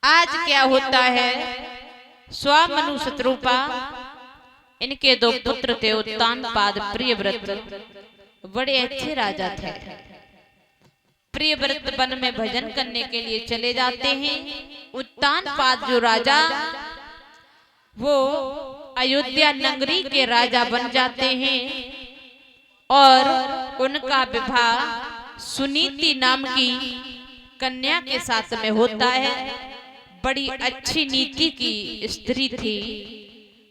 आज क्या होता है, स्वामनु शत्रुपा, इनके दो पुत्र थे उत्तानपाद प्रियव्रत, बड़े अच्छे राजा थे। प्रियव्रत वन में भजन करने के लिए चले जाते हैं। उत्तानपाद जो राजा, वो अयोध्या नगरी के राजा बन जाते हैं और उनका विवाह सुनीति नाम की कन्या के साथ में होता है। बड़ी अच्छी नीति की स्त्री थी,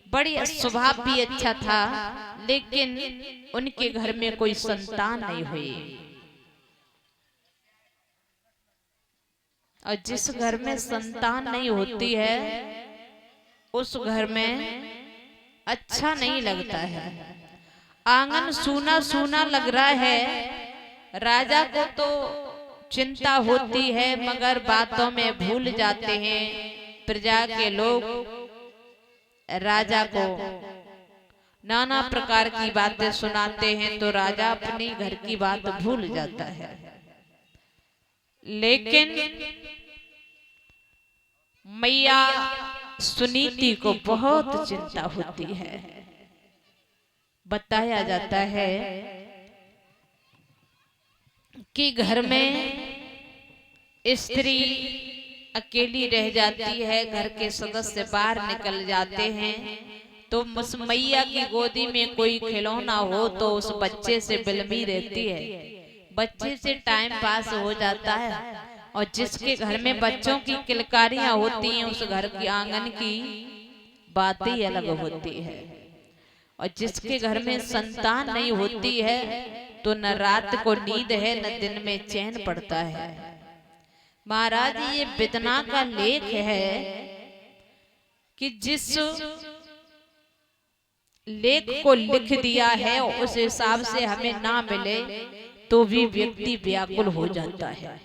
बड़ी स्वभाव भी अच्छा था, लेकिन उनके घर में कोई संतान नहीं हुई। और जिस घर में संतान नहीं होती है उस घर में अच्छा नहीं लगता है। आंगन सूना सूना लग रहा है। राजा को तो चिंता होती है, मगर बातों में भूल जाते हैं। प्रजा के लोग राजा को नाना प्रकार की बातें सुनाते हैं तो राजा अपनी घर की बात भूल जाता है। लेकिन मैया सुनीति को बहुत चिंता होती है। बताया जाता है कि घर में स्त्री अकेली रह जाती है, घर के सदस्य बाहर निकल जाते हैं, तो उस मैया की गोदी में कोई खिलौना हो तो उस बच्चे से बिलमी रहती है। बच्चे से टाइम पास हो जाता है। और जिसके घर में बच्चों की किलकारियां होती हैं उस घर की आंगन की बात ही अलग होती है। और जिसके घर में संतान नहीं होती है तो न रात को नींद है न दिन में चैन पड़ता है। महाराज, ये बितना का लेख है कि जिस लेख को लिख दिया है उस हिसाब से हमें ना मिले तो भी व्यक्ति व्याकुल हो जाता है।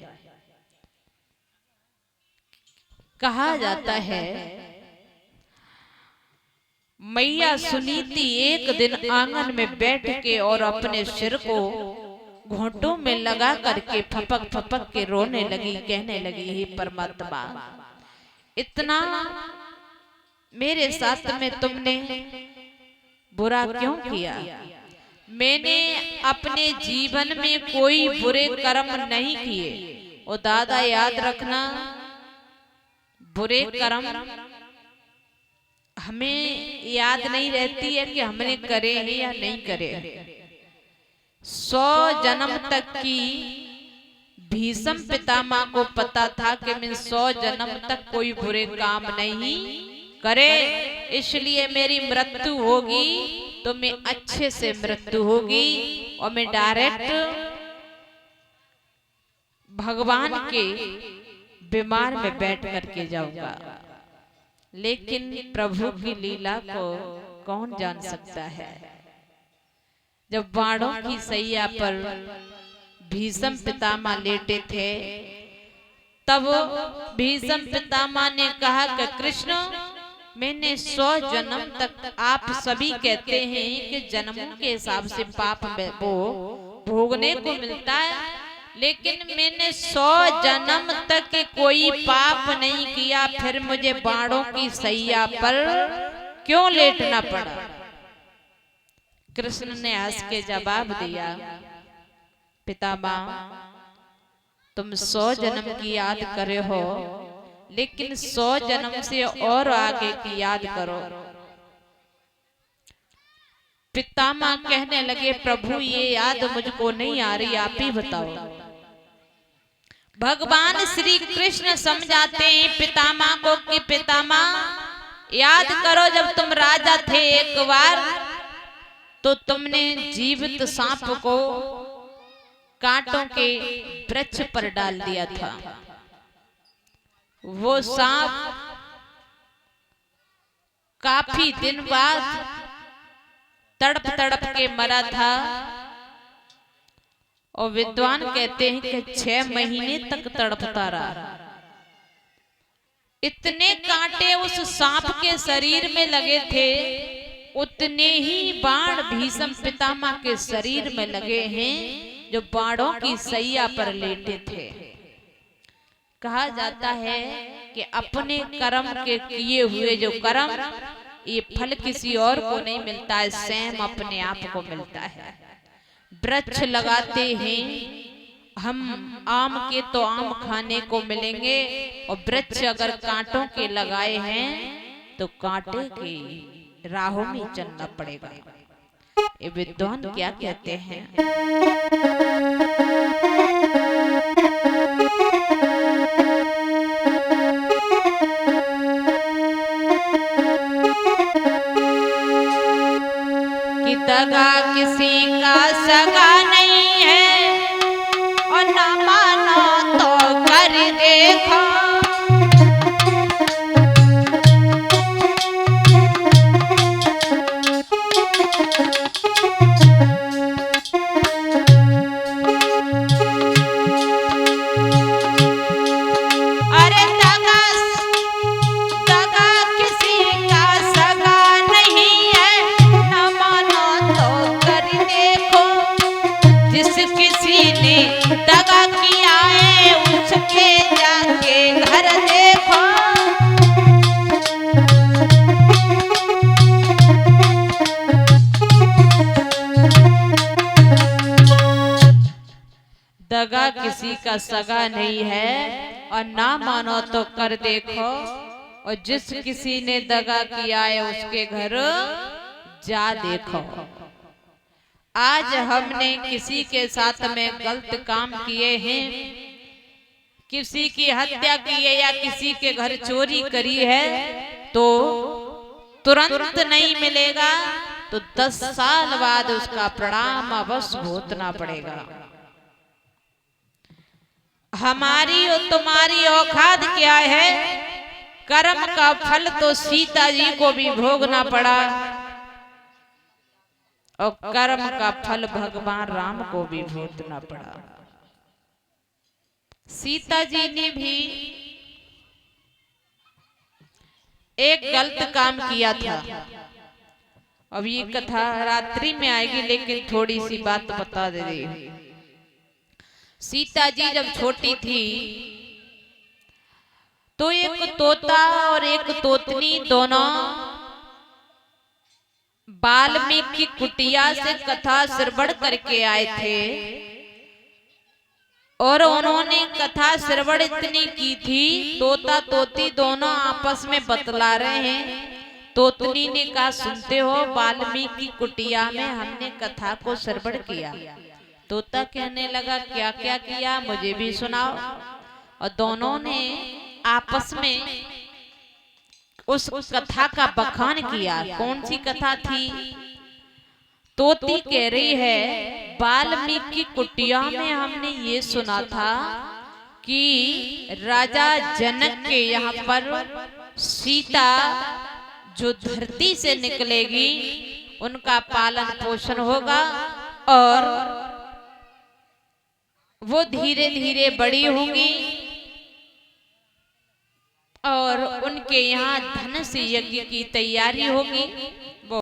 कहा जाता है मैया सुनीति एक दिन आंगन में बैठ के और अपने सिर को घोंटों में लगा करके फपक फपक के रोने लगी, कहने लगी, हे परमात्मा, इतना मेरे साथ में तुमने बुरा क्यों किया? मैंने अपने जीवन में कोई बुरे कर्म नहीं किए। और दादा याद रखना, बुरे कर्म हमें याद नहीं रहती है कि हमने करे हैं या नहीं करे। 100 जन्म तक की भीष्म पितामह को पता था कि मैं 100 जन्म तक कोई बुरे काम नहीं करे, इसलिए मेरी मृत्यु होगी तो मैं अच्छे से मृत्यु होगी और मैं डायरेक्ट भगवान के बीमार में बैठ करके जाऊंगा। लेकिन प्रभु की लीला को कौन जान सकता है। जब बाणों की सैया पर भीष्म पितामह लेटे थे तब भीष्म पितामह ने कहा कि कृष्ण, मैंने 100 जन्म तक, आप सभी कहते हैं कि जन्मों के हिसाब से पाप वो भोगने को मिलता है, लेकिन मैंने 100 जन्म तक कोई पाप नहीं किया, फिर मुझे बाणों की सैया पर क्यों लेटना पड़ा? कृष्ण ने हंस के जवाब दिया, पितामह, तुम 100 जन्म की याद करे हो, लेकिन 100 जन्म से और आगे की याद करो। पितामह कहने लगे, प्रभु ये याद मुझको नहीं आ रही, आप ही बताओ। भगवान श्री कृष्ण समझाते हैं पितामह को कि पितामह, याद करो जब तुम राजा थे एक बार तो तुमने जीवित सांप को कांटों के वृक्ष पर डाल दिया था। वो सांप काफी दिन बाद तड़प तड़प के मरा था और विद्वान कहते हैं कि 6 महीने तक तड़पता रहा। इतने कांटे उस सांप के शरीर में लगे थे, उतने ही बाण भीष्म पितामह के शरीर में लगे हैं जो बाणों की सैया पर लेटे थे। कहा जाता है कि अपने कर्म के किए हुए जो कर्म, ये फल किसी और को नहीं मिलता है, स्वयं अपने आप को मिलता है। वृक्ष लगाते हैं हम आम के तो आम खाने को मिलेंगे, और वृक्ष अगर कांटों के लगाए हैं तो कांटे की राहों में चलना पड़ेगा। ये विद्वान क्या कहते हैं? कि दगा किसी का सगा नहीं है, और न मानो तो कर देखो। अरे दगा किसी का सगा नहीं है, न मानो तो कर देखो। जिस किसी ने दगा किया है उसके जाके घर देखो। दगा किसी का सगा नहीं है, और ना मानो तो कर देखो। और जिस किसी ने दगा किया है उसके घर जा देखो। आज हमने किसी के साथ में गलत काम किए हैं, किसी की हत्या की है या किसी के घर चोरी करी है, तो तुरंत नहीं मिलेगा, तो 10 साल बाद उसका परिणाम अवश्य भुगतना पड़ेगा। हमारी और तुम्हारी औकात क्या है? कर्म का फल तो सीता जी को भी भोगना पड़ा, और कर्म का फल भगवान राम को भी भोगना पड़ा। सीता जी ने भी एक गलत काम किया था। अब ये कथा रात्रि में आएगी, लेकिन थोड़ी सी बात बता दे रही हूं। सीता जी जब छोटी थी तो एक तोता और एक तोतनी दोनों वाल्मीकि कुटिया से कथा श्रवण करके आए थे, और उन्होंने कथा श्रवण इतनी की थी, तोता तोती दोनों आपस में बतला रहे हैं। तोतनी ने कहा, सुनते हो, वाल्मीकि कुटिया में हमने कथा को श्रवण किया। तोता कहने लगा, क्या क्या किया, मुझे भी सुनाओ। और दोनों ने आपस में उस कथा का बखान किया। कौन सी कथा थी? तोती कह रही है, वाल्मीकि कुटिया में हमने ये सुना था कि राजा जनक के यहाँ पर सीता जो धरती से निकलेगी उनका पालन पोषण होगा, और वो धीरे धीरे बड़ी होंगी, और उनके यहाँ धन से यज्ञ की तैयारी होगी।